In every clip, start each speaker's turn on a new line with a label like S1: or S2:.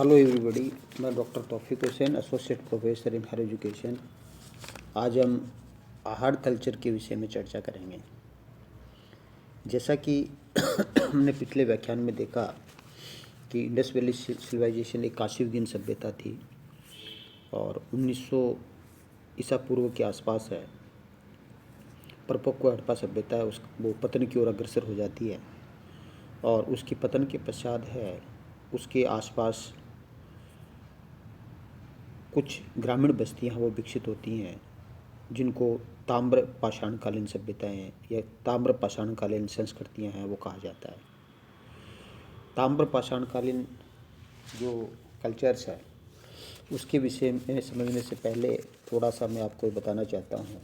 S1: Hello everybody, मैं doctor Taufiq Hussain, associate professor in higher education. आज हम आहार कल्चर के विषय में चर्चा करेंगे। जैसा कि हमने पिछले व्याख्यान में देखा कि इंडस वैली सिविलाइजेशन एक काशीयुगीन सभ्यता थी और 1900 ईसा पूर्व के आसपास है परिपक्व हड़प्पा सभ्यता है वो पतन की ओर अग्रसर हो जाती है और उसकी पतन के पश्चात है उसके आसपास कुछ ग्रामीण बस्तियां वो विकसित होती हैं जिनको ताम्र पाषाणकालीन सभ्यताएं या ताम्र पाषाणकालीन संस्कृतियां हैं वो कहा जाता है। ताम्र पाषाणकालीन जो कल्चर्स है उसके विषय में समझने से पहले थोड़ा सा मैं आपको बताना चाहता हूँ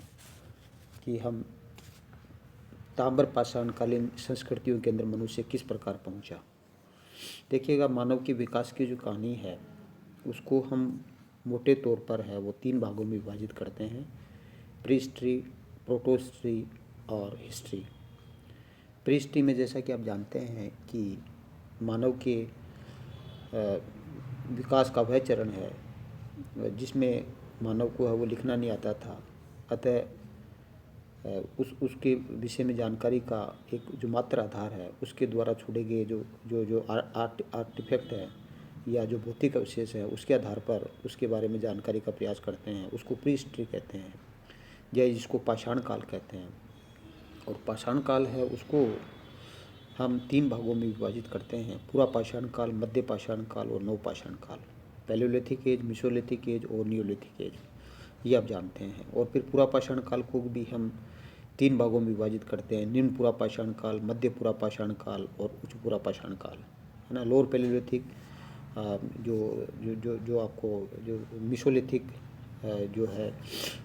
S1: कि हम ताम्र पाषाणकालीन संस्कृतियों के अंदर मनुष्य किस प्रकार पहुँचा। देखिएगा, मानव के विकास की जो कहानी है उसको हम मोटे तौर पर है वो 3 भागों में विभाजित करते हैं: प्री हिस्ट्री, प्रोटो हिस्ट्री और हिस्ट्री। प्री हिस्ट्री में जैसा कि आप जानते हैं कि मानव के विकास का वह चरण है जिसमें मानव को है वो लिखना नहीं आता था, अतः उसके विषय में जानकारी का एक जो मात्र आधार है उसके द्वारा छोड़े गए जो जो जो आर्टिफैक्ट है या जो भौतिक अवशेष है उसके आधार पर उसके बारे में जानकारी का प्रयास करते हैं, उसको प्री हिस्ट्री कहते हैं या जिसको पाषाण काल कहते हैं। और पाषाण काल है उसको हम 3 भागों में विभाजित करते हैं: पूरा पाषाण काल, मध्य पाषाण काल और नव पाषाण काल। पैलियोलिथिक एज, मेसोलिथिक एज और नियोलिथिक एज, ये आप जानते हैं। और फिर पूरा पाषाण काल को भी हम 3 भागों में विभाजित करते हैं: निम्न पूरा पाषाण काल, मध्य पूरा पाषाण काल और उच्च पूरा पाषाण काल, है ना। लोअर पैलियोलिथिक जो जो जो जो आपको जो मेसोलिथिक जो है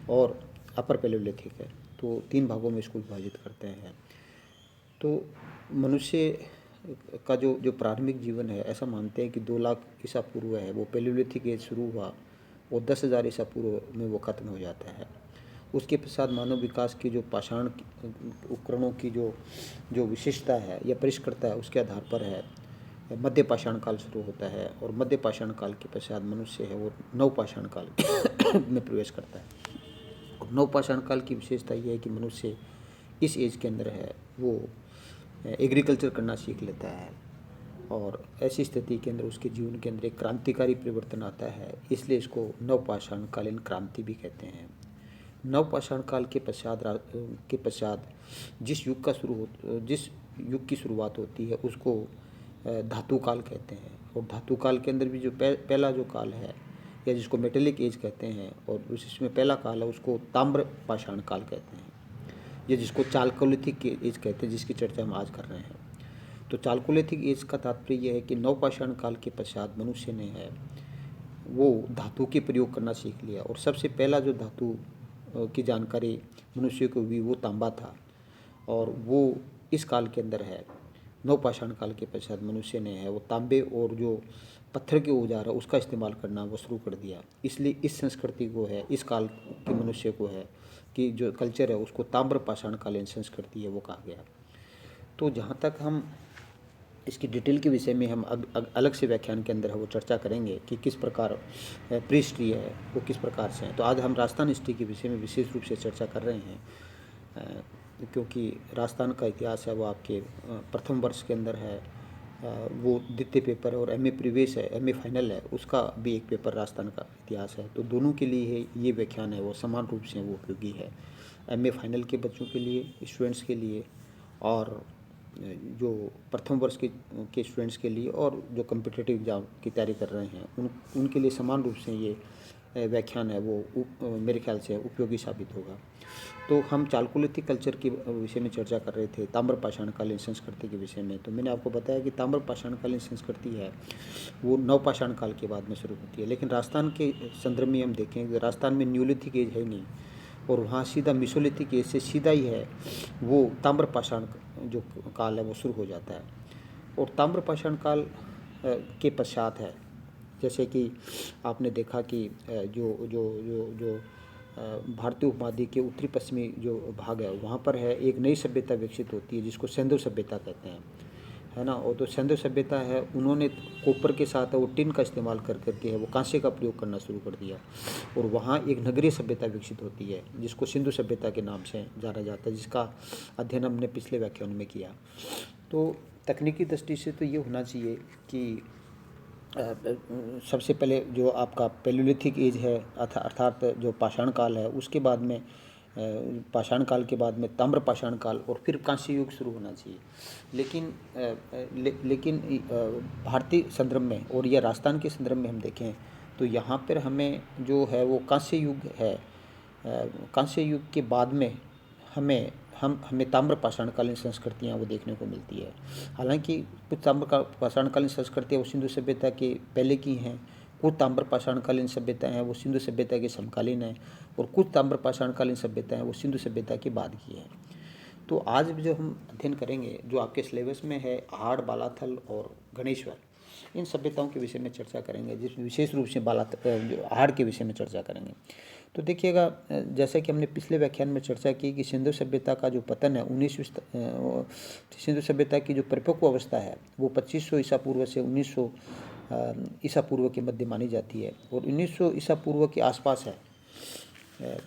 S1: और अपर पैलियोलिथिक है, तो 3 भागों में इसको विभाजित करते हैं। तो मनुष्य का जो जो प्रारंभिक जीवन है, ऐसा मानते हैं कि 2 लाख ईसा पूर्व है वो पैलियोलिथिक एज शुरू हुआ और 10,000 ईसा पूर्व में वो खत्म हो जाता है। उसके पश्चात मानव विकास की जो पाषाण उपकरणों की जो जो विशेषता है या परिष्कृतता है उसके आधार पर है मध्य पाषाण काल शुरू होता है और मध्य पाषाण काल के पश्चात मनुष्य है वो नव पाषाण काल में प्रवेश करता है। और नव पाषाण काल की विशेषता ये है कि मनुष्य इस एज के अंदर है वो एग्रीकल्चर करना सीख लेता है और ऐसी स्थिति के अंदर उसके जीवन के अंदर एक क्रांतिकारी परिवर्तन आता है, इसलिए इसको नव पाषाण कालीन क्रांति भी कहते हैं। नव पाषाण काल के पश्चात जिस युग की शुरुआत होती है उसको धातु काल कहते हैं। और धातु काल के अंदर भी जो पहला जो काल है या जिसको मेटेलिक एज कहते हैं और इसमें पहला काल है उसको ताम्र पाषाण काल कहते हैं या जिसको चालकोलिथिक एज कहते हैं, जिसकी चर्चा हम आज कर रहे हैं। तो चालकोलिथिक एज का तात्पर्य यह है कि नव पाषाण काल के पश्चात मनुष्य ने है वो धातु के प्रयोग करना सीख लिया और सबसे पहला जो धातु की जानकारी मनुष्य को हुई वो तांबा था और वो इस काल के अंदर है। नव पाषाण काल के पश्चात मनुष्य ने है वो तांबे और जो पत्थर के औजार है उसका इस्तेमाल करना वो शुरू कर दिया। इसलिए इस संस्कृति को है, इस काल के मनुष्य को है कि जो कल्चर है उसको ताम्र पाषाण कालीन संस्कृति है वो कहा गया। तो जहाँ तक हम इसकी डिटेल के विषय में हम अलग से व्याख्यान के अंदर है वो चर्चा करेंगे कि किस प्रकार प्री हिस्ट्री है वो किस प्रकार से है। तो आज हम राजस्थान हिस्ट्री के विषय में विशेष रूप से चर्चा कर रहे हैं क्योंकि राजस्थान का इतिहास है वो आपके प्रथम वर्ष के अंदर है वो द्वितीय पेपर है और एमए प्रीवियस है, एमए फाइनल है, उसका भी एक पेपर राजस्थान का इतिहास है। तो दोनों के लिए ये व्याख्यान है वो समान रूप से वो उपयोगी है, एमए फाइनल के बच्चों के लिए, स्टूडेंट्स के लिए और जो प्रथम वर्ष के स्टूडेंट्स के लिए और जो कम्पिटिटिव एग्जाम की तैयारी कर रहे हैं उनके लिए समान रूप से ये व्याख्यान है वो मेरे ख्याल से उपयोगी साबित होगा। तो हम चालकोलिथिक कल्चर के विषय में चर्चा कर रहे थे, ताम्र पाषाणकालीन संस्कृति के विषय में। तो मैंने आपको बताया कि ताम्र पाषाणकालीन संस्कृति है वो नव पाषाण काल के बाद में शुरू होती है, लेकिन राजस्थान के संदर्भ में हम देखें कि राजस्थान में न्यूलिथिक एज है नहीं और वहाँ सीधा मेसोलिथिक एज से सीधा ही है वो ताम्र पाषाण जो काल है वो शुरू हो जाता है। और ताम्र पाषाण काल के पश्चात है जैसे कि आपने देखा कि जो जो जो जो भारतीय उपमहाद्वीप के उत्तरी पश्चिमी जो भाग है वहाँ पर है एक नई सभ्यता विकसित होती है जिसको सिंधु सभ्यता कहते हैं। है ना। और तो सिंधु सभ्यता है, उन्होंने कॉपर के साथ वो टिन का इस्तेमाल कर करके है वो कांसे का प्रयोग करना शुरू कर दिया, और वहाँ एक नगरीय सभ्यता विकसित होती है जिसको सिंधु सभ्यता के नाम से जाना जाता है, जिसका अध्ययन हमने पिछले व्याख्यान में किया। तो तकनीकी दृष्टि से तो ये होना चाहिए कि सबसे पहले जो आपका पैलियोलिथिक एज है अर्थात जो पाषाण काल है, उसके बाद में पाषाण काल के बाद में ताम्र पाषाण काल और फिर कांस्य युग शुरू होना चाहिए। लेकिन भारतीय संदर्भ में और या राजस्थान के संदर्भ में हम देखें तो यहाँ पर हमें जो है वो कांस्य युग है। कांस्य युग के बाद में हमें ताम्र पाषाणकालीन संस्कृतियाँ वो देखने को मिलती है। हालांकि कुछ ताम्र पाषाणकालीन संस्कृतियाँ वो सिंधु सभ्यता के पहले की हैं, कुछ ताम्र पाषाणकालीन सभ्यताएँ हैं वो सिंधु सभ्यता के समकालीन हैं, और कुछ ताम्र पाषाणकालीन सभ्यताएँ वो सिंधु सभ्यता के बाद की हैं। तो आज जो हम अध्ययन करेंगे, जो आपके सिलेबस में है, आहड़, बालाथल और गणेश्वर, इन सभ्यताओं के विषय में चर्चा करेंगे, जिसमें विशेष रूप से जो आहड़ के विषय में चर्चा करेंगे। तो देखिएगा, जैसा कि हमने पिछले व्याख्यान में चर्चा की कि सिंधु सभ्यता का जो पतन है सिंधु सभ्यता की जो परिपक्व अवस्था है वो 2500 ईसा पूर्व से 1900 ईसा पूर्व के मध्य मानी जाती है, और 1900 ईसा पूर्व के आसपास है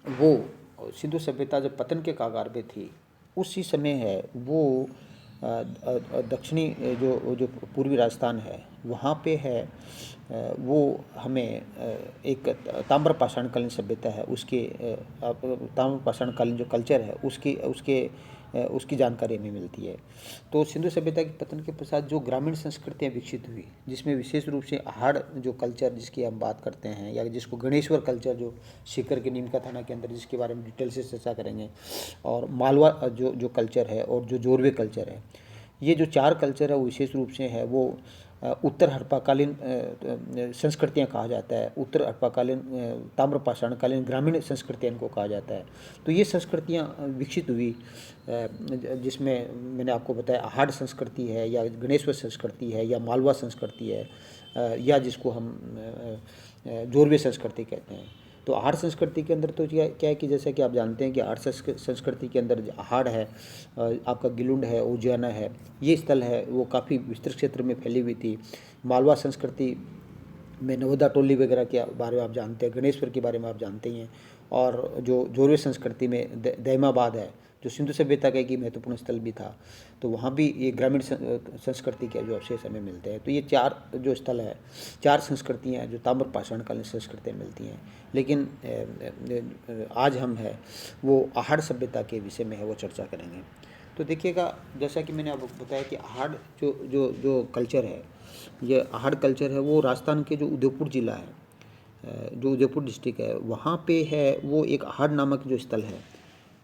S1: वो सिंधु सभ्यता जब पतन के कगार पे थी, उसी समय है वो दक्षिणी जो पूर्वी राजस्थान है वहाँ पे है वो हमें एक ताम्र पाषाणकालीन सभ्यता है उसके ताम्र पाषाणकालीन जो कल्चर है उसकी जानकारी हमें मिलती है। तो सिंधु सभ्यता के पतन के पश्चात जो ग्रामीण संस्कृतियाँ विकसित हुई, जिसमें विशेष रूप से आहड़ जो कल्चर जिसकी हम बात करते हैं, या जिसको गणेश्वर कल्चर जो सीकर के नीमका थाना के अंदर, जिसके बारे में डिटेल से चर्चा करेंगे, और मालवा जो कल्चर है, और जो जोरवे कल्चर है, ये जो 4 कल्चर है वो विशेष रूप से है वो उत्तर हड़प्पाकालीन संस्कृतियाँ कहा जाता है। उत्तर हड़प्पाकालीन ताम्र पाषाणकालीन ग्रामीण संस्कृतियाँ इनको कहा जाता है। तो ये संस्कृतियाँ विकसित हुई, जिसमें मैंने आपको बताया आहड़ संस्कृति है, या गणेश्वर संस्कृति है, या मालवा संस्कृति है, या जिसको हम जोरवे संस्कृति कहते हैं। तो आहड़ संस्कृति के अंदर तो क्या है कि जैसा कि आप जानते हैं कि आहड़ संस्कृति के अंदर आहड़ है, आपका गिलुंड है, उजियाना है, ये स्थल है वो काफ़ी विस्तृत क्षेत्र में फैली हुई थी। मालवा संस्कृति में नवदा टोली वगैरह के बारे में आप जानते हैं, गणेश्वर के बारे में आप जानते ही हैं। और जो जोरवे संस्कृति में दैमाबाद है, जो सिंधु सभ्यता का एक महत्वपूर्ण स्थल भी था, तो वहाँ भी ये ग्रामीण संस्कृति के जो अवशेष हमें मिलते हैं। तो ये 4 जो स्थल है, 4 संस्कृतियाँ हैं जो ताम्र पाषाणकालीन संस्कृतियाँ मिलती हैं। लेकिन आज हम है वो आहड़ सभ्यता के विषय में है वो चर्चा करेंगे। तो देखिएगा, जैसा कि मैंने आपको बताया कि आहड़ जो कल्चर है, ये आहड़ कल्चर है वो राजस्थान के जो उदयपुर जिला है, जो उदयपुर डिस्ट्रिक्ट है, वहाँ पे है वो एक आहड़ नामक जो स्थल है,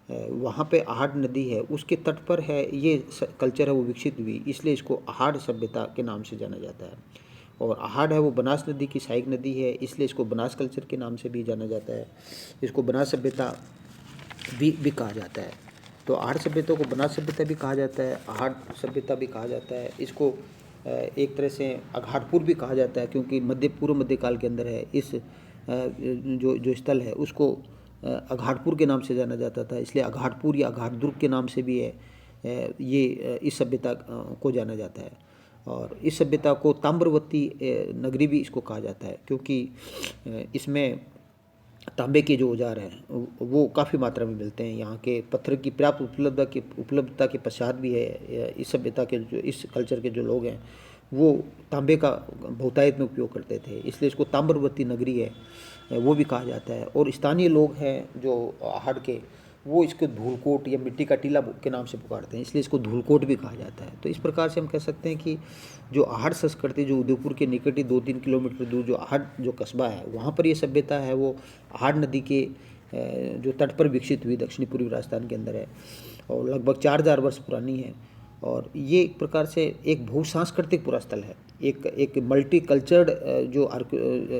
S1: वहाँ पे आहड़ नदी है, उसके तट पर है ये कल्चर है वो विकसित हुई, इसलिए इसको आहड़ सभ्यता के नाम से जाना जाता है। और आहड़ है वो बनास नदी की सहायक नदी है, इसलिए इसको बनास कल्चर के नाम से भी जाना जाता है। इसको बनास सभ्यता भी कहा जाता है। तो आहड़ सभ्यता को बनास सभ्यता भी कहा जाता है, आहड़ सभ्यता भी कहा जाता है। इसको एक तरह से अघाटपुर भी कहा जाता है, क्योंकि पूर्व मध्यकाल के अंदर है इस जो स्थल है उसको अघाटपुर के नाम से जाना जाता था, इसलिए अघाटपुर या अघाटदुर्ग के नाम से भी है ये इस सभ्यता को जाना जाता है। और इस सभ्यता को ताम्रवती नगरी भी इसको कहा जाता है, क्योंकि इसमें तांबे के जो औजार हैं वो काफ़ी मात्रा में मिलते हैं। यहाँ के पत्थर की पर्याप्त उपलब्धता के पश्चात भी है इस सभ्यता के जो इस कल्चर के जो लोग हैं वो तांबे का बहुतायत में उपयोग करते थे, इसलिए इसको ताम्रवती नगरी है वो भी कहा जाता है। और स्थानीय लोग हैं जो आहड़ के, वो इसको धूलकोट या मिट्टी का टीला के नाम से पुकारते हैं, इसलिए इसको धूलकोट भी कहा जाता है। तो इस प्रकार से हम कह सकते हैं कि जो आहड़ संस्कृति जो उदयपुर के निकट ही 2-3 किलोमीटर दूर जो आहड़ जो कस्बा है, वहाँ पर ये सभ्यता है वो आहड़ नदी के जो तट पर विकसित हुई दक्षिणी पूर्वी राजस्थान के अंदर है, और लगभग 4000 वर्ष पुरानी है। और ये एक प्रकार से एक बहुसांस्कृतिक पूरा स्थल है, एक मल्टी कल्चर्ड जो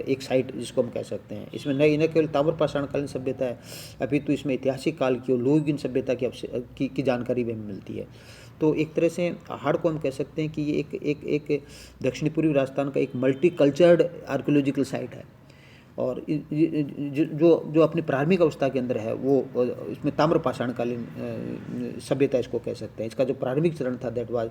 S1: एक साइट जिसको हम कह सकते हैं। इसमें न केवल ताम्र पाषाणकालीन सभ्यता है, अभी तो इसमें ऐतिहासिक काल की और लोहयुगीन सभ्यता की जानकारी भी हमें मिलती है। तो एक तरह से आहड़ को हम कह सकते हैं कि ये एक दक्षिणी पूर्वी राजस्थान का एक मल्टी कल्चर्ड आर्कियोलॉजिकल साइट है। और जो जो अपनी प्रारंभिक अवस्था के अंदर है वो इसमें ताम्र पाषाणकालीन सभ्यता इसको कह सकते हैं। इसका जो प्रारंभिक चरण था दैट वाज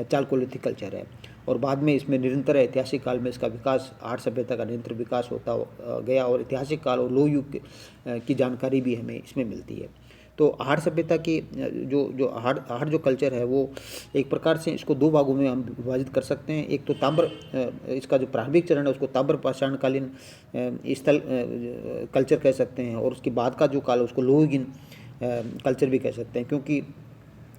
S1: चालकोलिथिक कल्चर है, और बाद में इसमें निरंतर ऐतिहासिक काल में इसका विकास, आर्ट सभ्यता का निरंतर विकास होता गया, और ऐतिहासिक काल और लोह युग की जानकारी भी हमें इसमें मिलती है। तो आर्ट सभ्यता की जो आर्ट जो कल्चर है वो एक प्रकार से इसको दो भागों में हम विभाजित कर सकते हैं। एक तो ताम्र, इसका जो प्रारंभिक चरण है उसको ताम्र पाषाणकालीन स्थल कल्चर कह सकते हैं, और उसके बाद का जो काल है उसको लोहयुगीन कल्चर भी कह सकते हैं, क्योंकि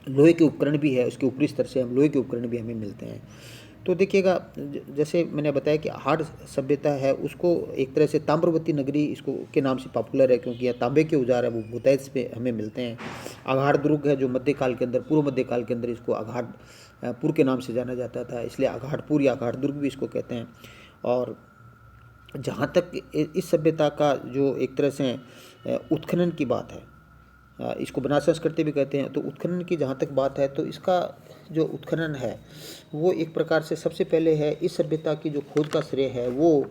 S1: लोहे के उपकरण भी है, उसके ऊपरी स्तर से हम लोहे के उपकरण भी हमें मिलते हैं। तो देखिएगा, जैसे मैंने बताया कि हार्ड सभ्यता है उसको एक तरह से ताम्रवती नगरी इसको के नाम से पॉपुलर है, क्योंकि यह तांबे के औजार है वो भूताइज पे हमें मिलते हैं। अगाड़ दुर्ग है जो मध्यकाल के अंदर, पूर्व मध्यकाल के अंदर इसको अगाड़पुर के नाम से जाना जाता था, इसलिए अगाड़पुर या अगाड़ दुर्ग भी इसको कहते हैं। और जहाँ तक इस सभ्यता का जो एक तरह से उत्खनन की बात है, इसको बनास संस्कृति भी कहते हैं, तो उत्खनन की जहाँ तक बात है तो इसका जो उत्खनन है वो एक प्रकार से सबसे पहले है, इस सभ्यता की जो खोज का श्रेय है वो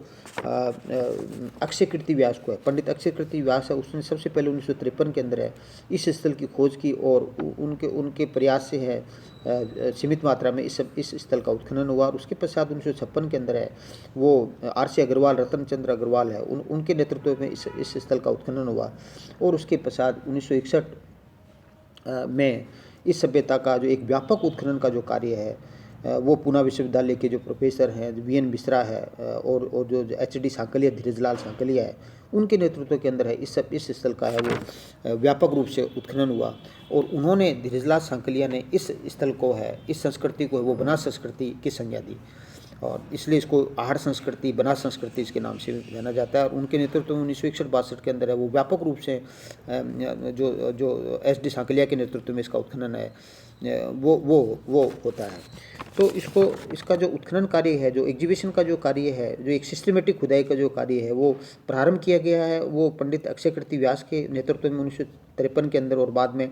S1: अक्षयकृति व्यास को है। पंडित अक्षयकृति व्यास है, उसने सबसे पहले 1953 के अंदर है इस स्थल की खोज की, और उनके प्रयास से है सीमित मात्रा में इस स्थल का उत्खनन हुआ। और उसके पश्चात 1956 के अंदर है वो आर.सी. अग्रवाल, रतन चंद्र अग्रवाल है, उनके नेतृत्व में इस स्थल का उत्खनन हुआ। और उसके पश्चात 1961 में इस सभ्यता का जो एक व्यापक उत्खनन का जो कार्य है वो पूना विश्वविद्यालय के जो प्रोफेसर हैं वी.एन. मिश्रा है और जो एच.डी. सांकलिया, धीरजलाल सांकलिया है, उनके नेतृत्व के अंदर है इस स्थल का है वो व्यापक रूप से उत्खनन हुआ। और उन्होंने, धीरजलाल सांकलिया ने इस स्थल को है, इस संस्कृति को है वो बनास संस्कृति की संज्ञा दी, और इसलिए इसको आहड़ संस्कृति, बनास संस्कृति इसके नाम से जाना जाता है। और उनके नेतृत्व में 1961-62 के अंदर है वो व्यापक रूप से जो एच.डी. सांकलिया के नेतृत्व में इसका उत्खनन है वो होता है। तो इसका जो उत्खनन कार्य है, जो एग्जीबिशन का जो कार्य है, जो एक सिस्टमेटिक खुदाई का जो कार्य है वो प्रारंभ किया गया है वो पंडित अक्षयकृति व्यास के नेतृत्व में 1953 के अंदर, और बाद में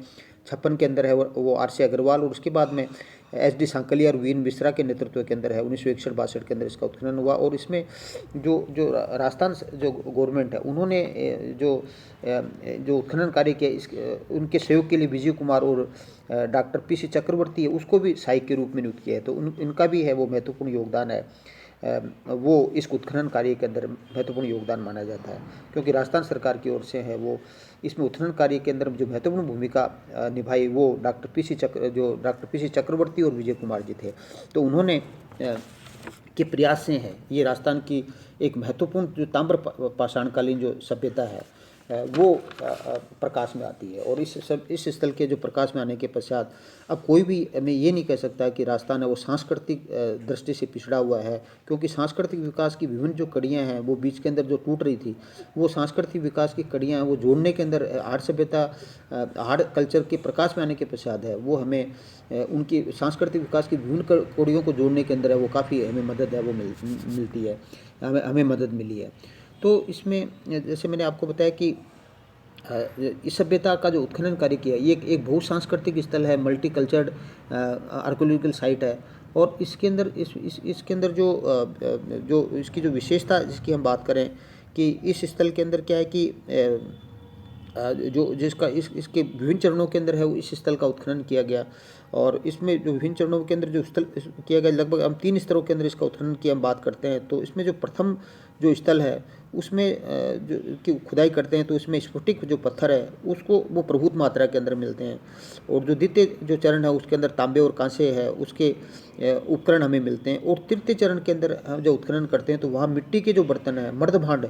S1: 56 के अंदर है वो आर.सी. अग्रवाल, और उसके बाद में एच.डी. सांकलिया और वी.एन. मिश्रा के नेतृत्व के अंदर है 1961-62 के अंदर इसका उत्खनन हुआ। और इसमें जो राजस्थान जो गवर्नमेंट है उन्होंने जो उत्खनन कार्य किया, उनके सहयोग के लिए विजय कुमार और डॉक्टर पी.सी. चक्रवर्ती है उसको भी सहायक के रूप में नियुक्त किया है। तो इनका भी है वो महत्वपूर्ण योगदान है, वो इस उत्खनन कार्य के अंदर महत्वपूर्ण योगदान माना जाता है, क्योंकि राजस्थान सरकार की ओर से है वो इसमें उत्खनन कार्य के अंदर जो महत्वपूर्ण भूमिका निभाई वो डॉक्टर पी.सी. चक्रवर्ती और विजय कुमार जी थे। तो उन्होंने के प्रयास से है ये राजस्थान की एक महत्वपूर्ण जो ताम्र पाषाणकालीन जो सभ्यता है वो प्रकाश में आती है। और इस स्थल के जो प्रकाश में आने के पश्चात अब कोई भी हमें ये नहीं कह सकता कि राजस्थान है वो सांस्कृतिक दृष्टि से पिछड़ा हुआ है, क्योंकि सांस्कृतिक विकास की विभिन्न जो कड़ियाँ हैं वो बीच के अंदर जो टूट रही थी, वो सांस्कृतिक विकास की कड़ियाँ हैं वो जोड़ने के अंदर आर्ट सभ्यता, आर्ट कल्चर के प्रकाश में आने के पश्चात है वो हमें उनकी सांस्कृतिक विकास की विभिन्न कड़ियों को जोड़ने के अंदर है वो काफ़ी हमें मदद है वो मिलती है, हमें मदद मिली है। तो इसमें जैसे मैंने आपको बताया कि इस सभ्यता का जो उत्खनन कार्य किया ये एक बहुसांस्कृतिक स्थल है, मल्टी कल्चर्ड आर्कोलॉजिकल साइट है। और इसके अंदर इसके अंदर जो इसकी जो विशेषता जिसकी हम बात करें कि इस स्थल के अंदर क्या है कि जो जिसका इसके विभिन्न चरणों के अंदर है इस स्थल का उत्खनन किया गया। और इसमें जो विभिन्न चरणों के अंदर जो स्थल किया गया, लगभग हम 3 स्तरों के अंदर इसका उत्खनन की हम बात करते हैं। तो इसमें जो प्रथम जो स्थल है उसमें जो की खुदाई करते हैं तो इसमें स्फटिक जो पत्थर है उसको वो प्रभुत मात्रा के अंदर मिलते हैं। और जो द्वितीय जो चरण है उसके अंदर तांबे और कांसे है उसके उपकरण हमें मिलते हैं। और तृतीय चरण के अंदर हम जो उत्खनन करते हैं तो वहाँ मिट्टी के जो बर्तन है, मर्द भांड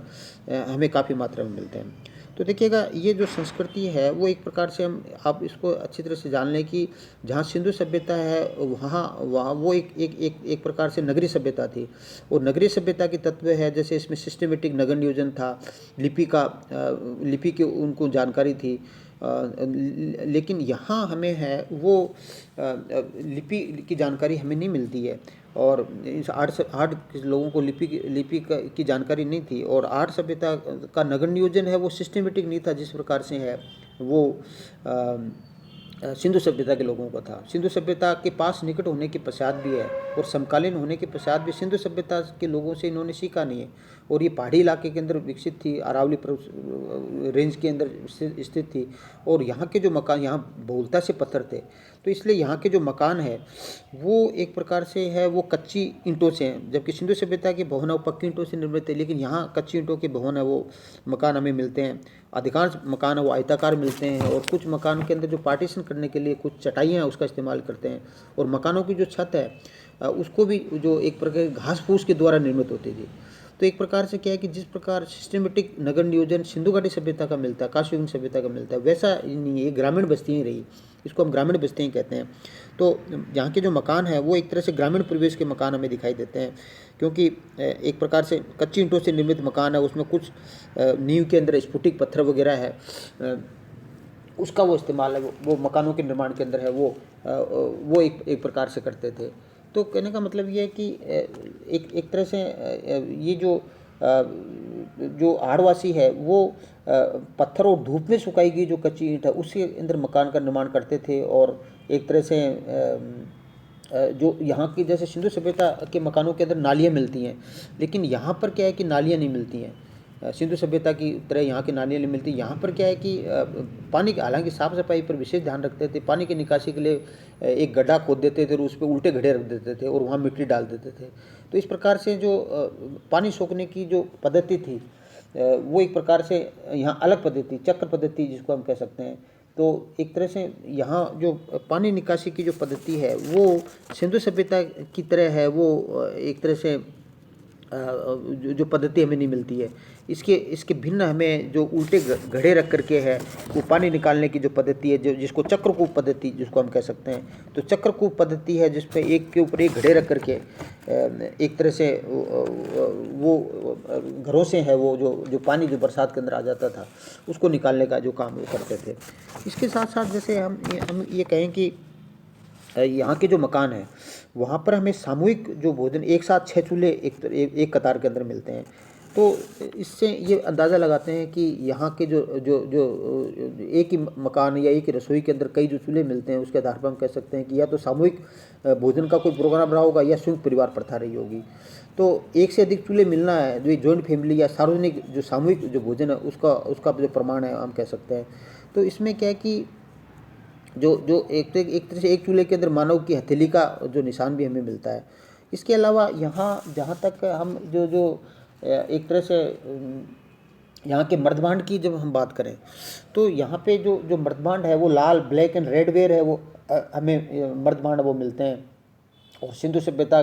S1: हमें काफ़ी मात्रा में मिलते हैं। तो देखिएगा ये जो संस्कृति है वो एक प्रकार से आप इसको अच्छी तरह से जान लें कि जहाँ सिंधु सभ्यता है वहाँ वो एक प्रकार से नगरीय सभ्यता थी। और नगरीय सभ्यता के तत्व है जैसे इसमें सिस्टमेटिक नगर नियोजन था, लिपि की उनको जानकारी थी, लेकिन यहाँ हमें है वो लिपि की जानकारी हमें नहीं मिलती है। और इस आर्ट लोगों को लिपि की जानकारी नहीं थी। और आर्ट सभ्यता का नगर नियोजन है वो सिस्टमेटिक नहीं था जिस प्रकार से है वो सिंधु सभ्यता के लोगों का था। सिंधु सभ्यता के पास निकट होने के पश्चात भी है और समकालीन होने के पश्चात भी सिंधु सभ्यता के लोगों से इन्होंने सीखा नहीं है। और ये पहाड़ी इलाके के अंदर विकसित थी, अरावली रेंज के अंदर स्थित थी और यहाँ के जो मकान, यहाँ बहुलता से पत्थर थे, तो इसलिए यहाँ के जो मकान है वो एक प्रकार से है वो कच्ची ईंटों से हैं, जबकि सिंधु सभ्यता के भवन है वो पक्की ईंटों से निर्मित है। लेकिन यहाँ कच्ची ईंटों के भवन है वो मकान हमें मिलते हैं। अधिकांश मकान है वो आयताकार मिलते हैं और कुछ मकान के अंदर जो पार्टीशन करने के लिए कुछ चटाइयाँ हैं उसका इस्तेमाल करते हैं। और मकानों की जो छत है उसको भी जो एक प्रकार घास फूस के द्वारा निर्मित होती थी। तो एक प्रकार से क्या है कि जिस प्रकार सिस्टमेटिक नगर नियोजन सिंधु घाटी सभ्यता का मिलता है, काशी युग सभ्यता का मिलता है, वैसा नहीं, ये ग्रामीण बस्तियाँ रही, इसको हम ग्रामीण बस्तियाँ कहते हैं। तो यहाँ के जो मकान है वो एक तरह से ग्रामीण परिवेश के मकान हमें दिखाई देते हैं, क्योंकि एक प्रकार से कच्ची ईंटों से निर्मित मकान है, उसमें कुछ नींव के अंदर स्फुटिक पत्थर वगैरह है, उसका वो इस्तेमाल है वो मकानों के निर्माण के अंदर है वो एक प्रकार से करते थे। तो कहने का मतलब ये है कि एक तरह से ये जो आदिवासी है वो पत्थर और धूप में सुखाई गई जो कच्ची ईंट है उसके अंदर मकान का निर्माण करते थे। और एक तरह से जो यहाँ की जैसे सिंधु सभ्यता के मकानों के अंदर नालियाँ मिलती हैं, लेकिन यहाँ पर क्या है कि नालियाँ नहीं मिलती हैं। सिंधु सभ्यता की तरह यहाँ की नालियाँ नहीं मिलती। यहाँ पर क्या है कि पानी की, हालांकि साफ़ सफाई पर विशेष ध्यान रखते थे, पानी की निकासी के लिए एक गड्ढा खोद देते थे और उस पर उल्टे गड्ढे रख देते थे और वहाँ मिट्टी डाल देते थे। तो इस प्रकार से जो पानी सोखने की जो पद्धति थी वो एक प्रकार से यहाँ अलग पद्धति, चक्र पद्धति जिसको हम कह सकते हैं। तो एक तरह से यहाँ जो पानी निकासी की जो पद्धति है वो सिंधु सभ्यता की तरह है, वो एक तरह से जो पद्धति हमें नहीं मिलती है। इसके भिन्न हमें जो उल्टे घड़े रख करके है वो पानी निकालने की जो पद्धति है, जो जिसको चक्रकूप पद्धति जिसको हम कह सकते हैं। तो चक्रकूप पद्धति है जिसपे एक के ऊपर एक घड़े रख करके एक तरह से वो घरों से है वो जो पानी जो बरसात के अंदर आ जाता था उसको निकालने का जो काम वो करते थे। इसके साथ साथ जैसे हम ये कहें कि यहाँ के जो मकान हैं वहाँ पर हमें सामूहिक जो भोजन एक साथ 6 चूल्हे एक कतार के अंदर मिलते हैं। तो इससे ये अंदाज़ा लगाते हैं कि यहाँ के जो जो जो एक ही मकान या एक ही रसोई के अंदर कई जो चूल्हे मिलते हैं उसके आधार पर हम कह सकते हैं कि या तो सामूहिक भोजन का कोई प्रोग्राम रहा होगा या संयुक्त परिवार प्रथा रही होगी। तो एक से अधिक चूल्हे मिलना है जो जॉइंट फैमिली या सार्वजनिक जो सामूहिक जो भोजन है उसका जो प्रमाण है हम कह सकते हैं। तो इसमें क्या है कि जो एक तरह से एक चूल्हे के अंदर मानव की हथेली का जो निशान भी हमें मिलता है। इसके अलावा यहाँ जहाँ तक हम जो एक तरह से यहाँ के मर्दभांड की जब हम बात करें तो यहाँ पे जो मर्दभांड है वो लाल, ब्लैक एंड रेड वेयर है वो हमें मर्दभांड वो मिलते हैं। और सिंधु सभ्यता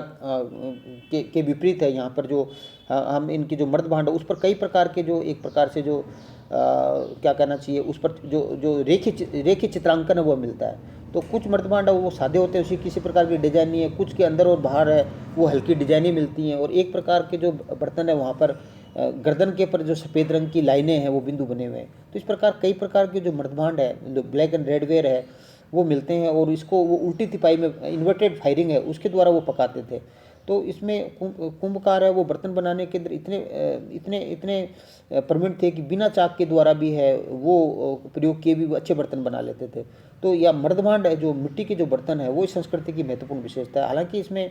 S1: के विपरीत है यहाँ पर जो हम इनकी जो मर्दभांड है उस पर कई प्रकार के जो एक प्रकार से जो क्या कहना चाहिए उस पर जो रेखी चित्रांकन है वो मिलता है। तो कुछ मर्दभांड है वो सादे होते हैं, उसी किसी प्रकार की डिजाइन नहीं है, कुछ के अंदर और बाहर है वो हल्की डिजाइनें मिलती हैं। और एक प्रकार के जो बर्तन है वहाँ पर गर्दन के पर जो सफ़ेद रंग की लाइनें हैं वो बिंदु बने हुए हैं। तो इस प्रकार कई प्रकार के जो मर्दभांड है, जो ब्लैक एंड रेड वेयर है वो मिलते हैं और इसको वो उल्टी तिपाई में इन्वर्टेड फायरिंग है उसके द्वारा वो पकाते थे। तो इसमें कुंभकार है वो बर्तन बनाने के अंदर इतने प्रवीण थे कि बिना चाक के द्वारा भी है वो प्रयोग किए भी वो अच्छे बर्तन बना लेते थे। तो या मर्दभांड है जो मिट्टी के जो बर्तन है वो इस संस्कृति की महत्वपूर्ण विशेषता है। हालांकि इसमें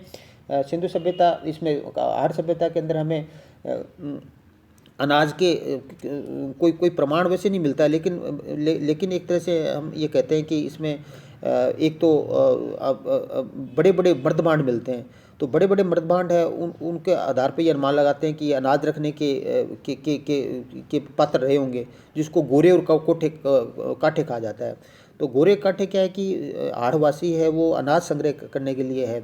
S1: सिंधु सभ्यता, इसमें आर्य सभ्यता के अंदर हमें अनाज के कोई प्रमाण वैसे नहीं मिलता, लेकिन एक तरह से हम ये कहते हैं कि इसमें एक तो बड़े बड़े मर्दभांड मिलते हैं। तो बड़े बड़े मर्दभांड है उनके आधार पर ये अनुमान लगाते हैं कि अनाज रखने के पात्र रहे होंगे, जिसको गोरे और काठे कहा जाता है। तो गोरे काठे क्या है कि आदिवासी है वो अनाज संग्रह करने के लिए है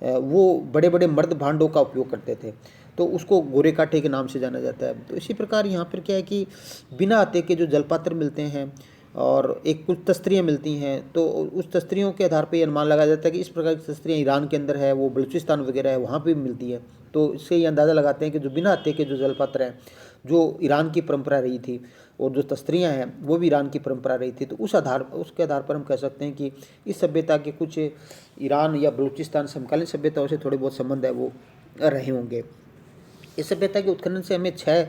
S1: वो बड़े बड़े मर्द भांडों का उपयोग करते थे, तो उसको गोरे काठे के नाम से जाना जाता है। तो इसी प्रकार यहाँ पर क्या है कि बिना आटे के जो जलपात्र मिलते हैं और एक कुछ तस्त्रियाँ मिलती हैं, तो उस तस्त्रियों के आधार पर यह अनुमान लगाया जाता है कि इस प्रकार की तस्त्रियाँ ईरान के अंदर है, वो बलूचिस्तान वगैरह है वहाँ पर भी मिलती है। तो इससे ये अंदाज़ा लगाते हैं कि जो बिना आटे के जो जलपात्र हैं जो ईरान की परंपरा रही थी और जो तस्त्रियाँ हैं वो भी ईरान की परंपरा रही थी। तो उसके आधार पर हम कह सकते हैं कि इस सभ्यता के कुछ ईरान या बलूचिस्तान समकालीन सभ्यताओं से थोड़े बहुत संबंध है वो रहे होंगे। इस सभ्यता के उत्खनन से हमें 6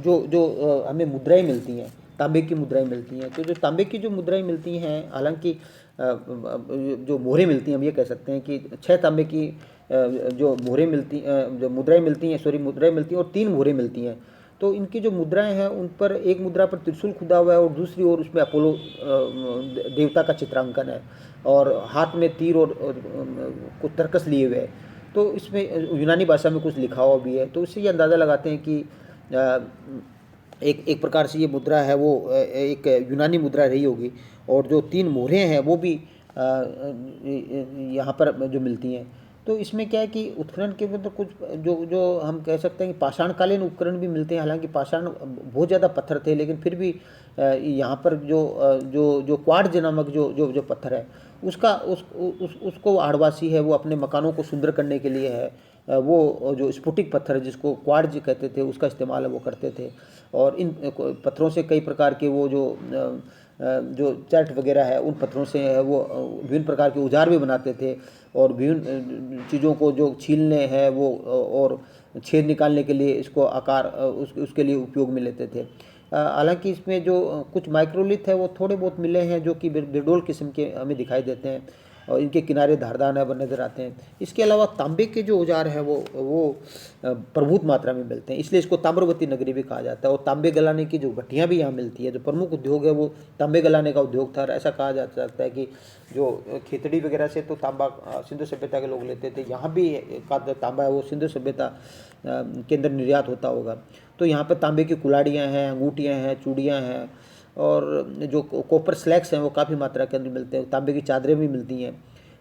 S1: जो हमें मुद्राएं मिलती हैं, तांबे की मुद्राएं मिलती हैं। तो जो तांबे की जो मुद्राएं मिलती हैं, हालांकि जो मोहरें मिलती हैं, हम ये कह सकते हैं कि 6 तांबे की जो मोहरें मिलती जो मुद्राएं मिलती हैं, मुद्राएं मिलती हैं और 3 मोहरें मिलती हैं। तो इनकी जो मुद्राएं हैं उन पर एक मुद्रा पर त्रिशूल खुदा हुआ है और दूसरी ओर उसमें अपोलो देवता का चित्रांकन है और हाथ में तीर और कुछ तरकस लिए हुए है। तो इसमें यूनानी भाषा में कुछ लिखा हुआ भी है। तो इससे ये अंदाज़ा लगाते हैं कि एक प्रकार से ये मुद्रा है वो एक यूनानी मुद्रा रही होगी। और जो 3 मोहरें हैं वो भी यहाँ पर जो मिलती हैं। तो इसमें क्या है कि उत्खनन के मतलब कुछ जो हम कह सकते हैं कि पाषाणकालीन उपकरण भी मिलते हैं। हालांकि पाषाण बहुत ज़्यादा पत्थर थे, लेकिन फिर भी यहाँ पर जो क्वार्ट्ज नामक जो पत्थर है उसको आदिवासी है वो अपने मकानों को सुंदर करने के लिए है वो जो स्फुटिक पत्थर है जिसको क्वार्ट्ज कहते थे उसका इस्तेमाल है वो करते थे। और इन पत्थरों से कई प्रकार के वो जो चर्ट वगैरह है उन पत्थरों से वो विभिन्न प्रकार के औजार भी बनाते थे और विभिन्न चीज़ों को जो छीलने हैं वो और छेद निकालने के लिए इसको आकार उसके लिए उपयोग में लेते थे। हालांकि इसमें जो कुछ माइक्रोलिथ है वो थोड़े बहुत मिले हैं जो कि बिरडोल किस्म के हमें दिखाई देते हैं और इनके किनारे धारदार नजर आते हैं। इसके अलावा तांबे के जो औजार हैं वो प्रभुत मात्रा में मिलते हैं, इसलिए इसको ताम्रवती नगरी भी कहा जाता है। और तांबे गलाने की जो भट्टियाँ भी यहाँ मिलती है, जो प्रमुख उद्योग है वो तांबे गलाने का उद्योग था। ऐसा कहा जा सकता है कि जो खेतड़ी वगैरह से तो तांबा सिंधु सभ्यता के लोग लेते थे, यहाँ भी का तांबा है वो सिंधु सभ्यता के अंदर निर्यात होता होगा। तो यहाँ पर तांबे की कुलाड़ियाँ हैं, अंगूठियाँ हैं, चूड़ियाँ हैं और जो कॉपर स्लैक्स हैं वो काफ़ी मात्रा के अंदर मिलते हैं। तांबे की चादरें भी मिलती हैं।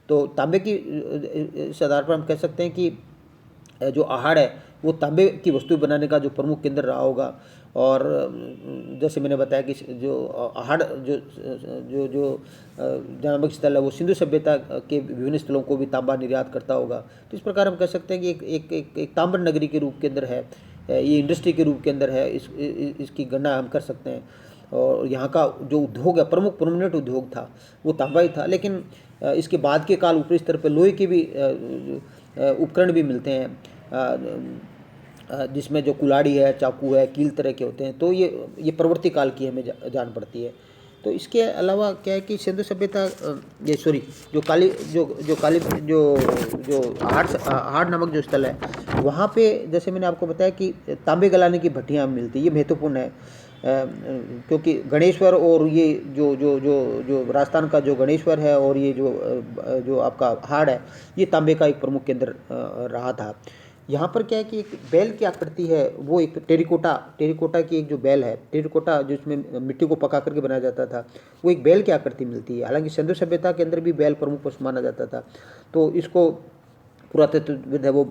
S1: तो तांबे की इस आधार पर हम कह सकते हैं कि जो आहड़ है वो तांबे की वस्तु बनाने का जो प्रमुख केंद्र रहा होगा। और जैसे मैंने बताया कि जो आहड़ जो जन्मक स्थल है वो सिंधु सभ्यता के विभिन्न स्थलों को भी तांबा निर्यात करता होगा। तो इस प्रकार हम कह सकते हैं कि एक ताम्र नगरी के रूप के अंदर है, ये इंडस्ट्री के रूप के अंदर है, इसकी गणना हम कर सकते हैं। और यहाँ का जो उद्योग है प्रमुख परमानेंट उद्योग था वो तांबा ही था। लेकिन इसके बाद के काल ऊपरी स्तर पर लोहे के भी उपकरण भी मिलते हैं जिसमें जो कुलाड़ी है, चाकू है, कील तरह के होते हैं। तो ये प्रवृत्ति काल की हमें जान पड़ती है। तो इसके अलावा क्या है कि सिंधु सभ्यता जो आहड़ नामक जो स्थल है वहाँ पे जैसे मैंने आपको बताया कि तांबे गलाने की भट्टियाँ मिलती, ये महत्वपूर्ण है क्योंकि गणेश्वर और ये जो राजस्थान का जो गणेश्वर है और ये जो आपका आहड़ है ये तांबे का एक प्रमुख केंद्र रहा था। यहाँ पर क्या है कि एक बैल की आकृति है वो एक टेरिकोटा की एक जो बैल है, टेरिकोटा जिसमें मिट्टी को पका करके बनाया जाता था, वो एक बैल की आकृति मिलती है। हालांकि सिंधु सभ्यता के अंदर भी बैल प्रमुख पशु माना जाता था। तो इसको पुरातत्वविद है वो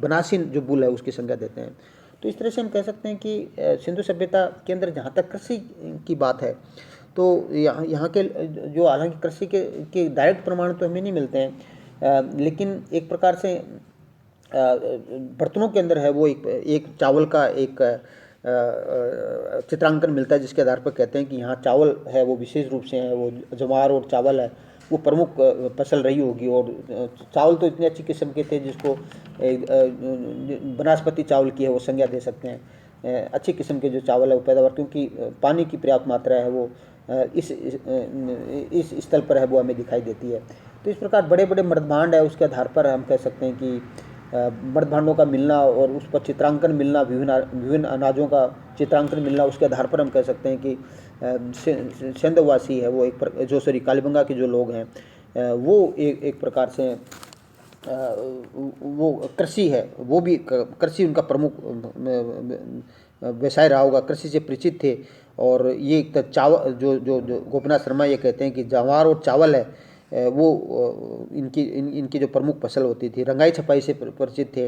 S1: बनासीन जो बुल है उसकी संज्ञा देते हैं। तो इस तरह से हम कह सकते हैं कि सिंधु सभ्यता के अंदर जहाँ तक कृषि की बात है तो यहाँ के जो हालांकि कृषि के डायरेक्ट प्रमाण तो हमें नहीं मिलते हैं, लेकिन एक प्रकार से बर्तनों के अंदर है वो एक चावल का एक चित्रांकन मिलता है जिसके आधार पर कहते हैं कि यहाँ चावल है वो विशेष रूप से है, वो ज्वार और चावल है वो प्रमुख फसल रही होगी। और चावल तो इतनी अच्छी किस्म के थे जिसको वनस्पति चावल की है वो संज्ञा दे सकते हैं। अच्छी किस्म के जो चावल है वो पैदावार, क्योंकि पानी की पर्याप्त मात्रा है वो इस स्थल पर है वो हमें दिखाई देती है। तो इस प्रकार बड़े बड़े मृदभांड है उसके आधार पर हम कह सकते हैं कि मृदभांडों का मिलना और उस पर चित्रांकन मिलना, विभिन्न अनाजों का चित्रांकन मिलना, उसके आधार पर हम कह सकते हैं कि सिंधवासी है वो कालीबंगा के जो लोग हैं वो एक प्रकार से वो कृषि है, वो भी कृषि उनका प्रमुख व्यवसाय रहा होगा, कृषि से परिचित थे। और ये चावल जो गोपनाथ शर्मा ये कहते हैं कि ज्वार और चावल है वो इनकी जो प्रमुख फसल होती थी। रंगाई छपाई से परिचित थे।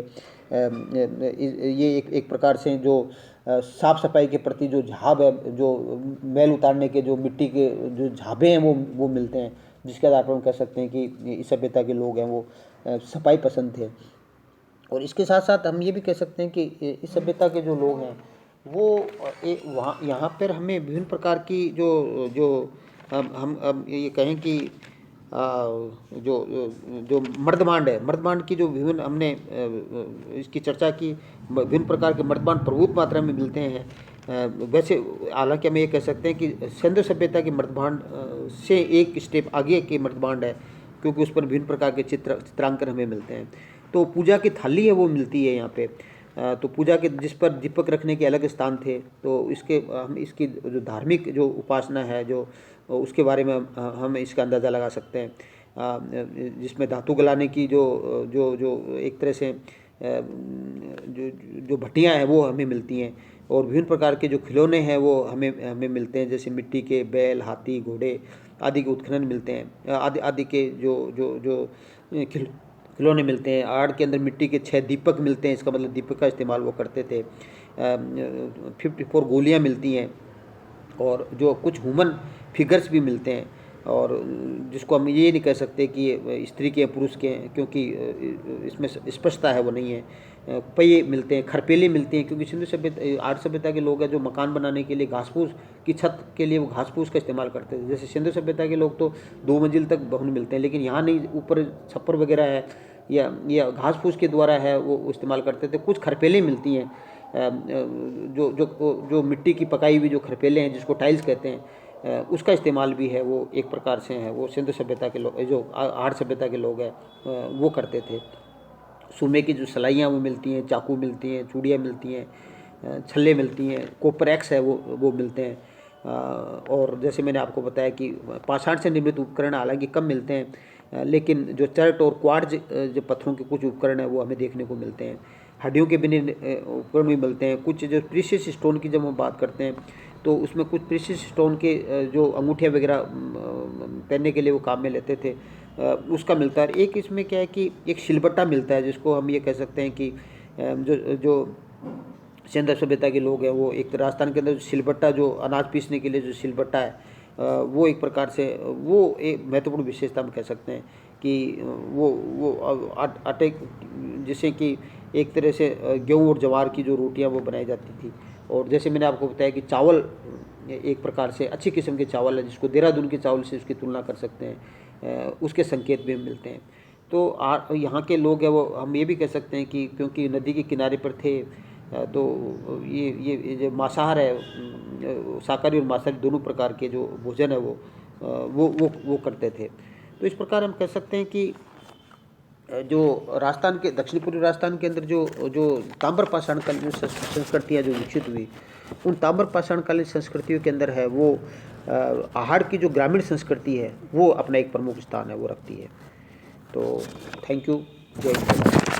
S1: ये एक प्रकार से जो साफ सफाई के प्रति जो झाब है, जो मैल उतारने के जो मिट्टी के जो झाबे हैं वो मिलते हैं, जिसके आधार पर हम कह सकते हैं कि इस सभ्यता के लोग हैं वो सफाई पसंद थे। और इसके साथ साथ हम ये भी कह सकते हैं कि इस सभ्यता के जो लोग हैं वो वहाँ यहाँ पर हमें विभिन्न प्रकार की जो हम ये कहें कि जो मर्दमांड की जो विभिन्न हमने इसकी चर्चा की, विभिन्न प्रकार के मर्दमांड प्रभुत मात्रा में मिलते हैं। वैसे हालांकि हम ये कह सकते हैं कि सिंधु सभ्यता की मृदभांड से एक स्टेप आगे के मृदभांड है, क्योंकि उस पर विभिन्न प्रकार के चित्रांकन हमें मिलते हैं। तो पूजा की थाली है वो मिलती है यहाँ पे। तो पूजा के जिस पर दीपक रखने के अलग स्थान थे, तो इसके हम इसकी जो धार्मिक जो उपासना है जो उसके बारे में हम इसका अंदाज़ा लगा सकते हैं। जिसमें धातु गलाने की जो जो जो एक तरह से जो जो भट्टियाँ हैं वो हमें मिलती हैं, और विभिन्न प्रकार के जो खिलौने हैं वो हमें हमें मिलते हैं, जैसे मिट्टी के बैल, हाथी, घोड़े आदि के उत्खनन मिलते हैं। आदि आदि के जो जो जो खिलौने मिलते हैं। आड़ के अंदर मिट्टी के 6 दीपक मिलते हैं, इसका मतलब दीपक का इस्तेमाल वो करते थे। 54 गोलियाँ मिलती हैं, और जो कुछ ह्यूमन फिगर्स भी मिलते हैं, और जिसको हम ये नहीं कह सकते कि ये स्त्री के हैं पुरुष के हैं, क्योंकि इसमें स्पष्टता है वो नहीं है। पहिए मिलते हैं, खरपेले मिलते हैं, क्योंकि सिंधु सभ्यता आर्य सभ्यता के लोग हैं जो मकान बनाने के लिए घास फूस की छत के लिए वो घास फूस का इस्तेमाल करते थे। जैसे सिंधु सभ्यता के लोग तो 2 मंजिल तक भवन मिलते हैं, लेकिन यहाँ नहीं, ऊपर छप्पर वगैरह है या घास फूस के द्वारा है वो इस्तेमाल करते थे। कुछ खरपेले मिलती हैं, जो जो जो मिट्टी की पकाई हुई जो खरपेले हैं जिसको टाइल्स कहते हैं, उसका इस्तेमाल भी है वो एक प्रकार से है वो सिंधु सभ्यता के लोग, जो आर्य सभ्यता के लोग हैं वो करते थे। सुमे की जो सलाइयाँ वो मिलती हैं, चाकू मिलती हैं, चूड़ियाँ मिलती हैं, छल्ले मिलती हैं, कॉपर एक्स है वो मिलते हैं। और जैसे मैंने आपको बताया कि पाषाण से निर्मित उपकरण हालांकि कम मिलते हैं, लेकिन जो चर्ट और क्वार्ट्ज जो पत्थरों के कुछ उपकरण हैं वो हमें देखने को मिलते हैं। हड्डियों के बने उपकरण भी मिलते हैं। कुछ जो प्रीशियस स्टोन की जब हम बात करते हैं तो उसमें कुछ प्रीशियस स्टोन के जो अंगूठियाँ वगैरह पहनने के लिए वो काम में लेते थे, उसका मिलता है। एक इसमें क्या है कि एक सिलबट्टा मिलता है, जिसको हम ये कह सकते हैं कि जो जो सिंधु सभ्यता के लोग हैं वो एक राजस्थान के अंदर सिलबट्टा, जो अनाज पीसने के लिए जो सिलबट्टा है, वो एक प्रकार से वो एक महत्वपूर्ण विशेषता हम कह सकते हैं कि वो आटे, जैसे कि एक तरह से गेहूँ और ज्वार की जो रोटियां वो बनाई जाती थी। और जैसे मैंने आपको बताया कि चावल एक प्रकार से अच्छी किस्म के चावल है, जिसको देहरादून के चावल से उसकी तुलना कर सकते हैं, उसके संकेत भी मिलते हैं। तो यहाँ के लोग हैं वो हम ये भी कह सकते हैं कि क्योंकि नदी के किनारे पर थे, तो ये जो मांसाहार है, शाकाहारी और मांसाहारी दोनों प्रकार के जो भोजन है वो करते थे। तो इस प्रकार हम कह सकते हैं कि जो राजस्थान के दक्षिण पूर्वी राजस्थान के अंदर जो जो ताम्र पाषाणकालीन संस्कृतियाँ जो विकसित हुई, उन ताम्र पाषाणकालीन संस्कृतियों के अंदर है वो आहार की जो ग्रामीण संस्कृति है वो अपना एक प्रमुख स्थान है वो रखती है। तो थैंक यू, जय हिंद।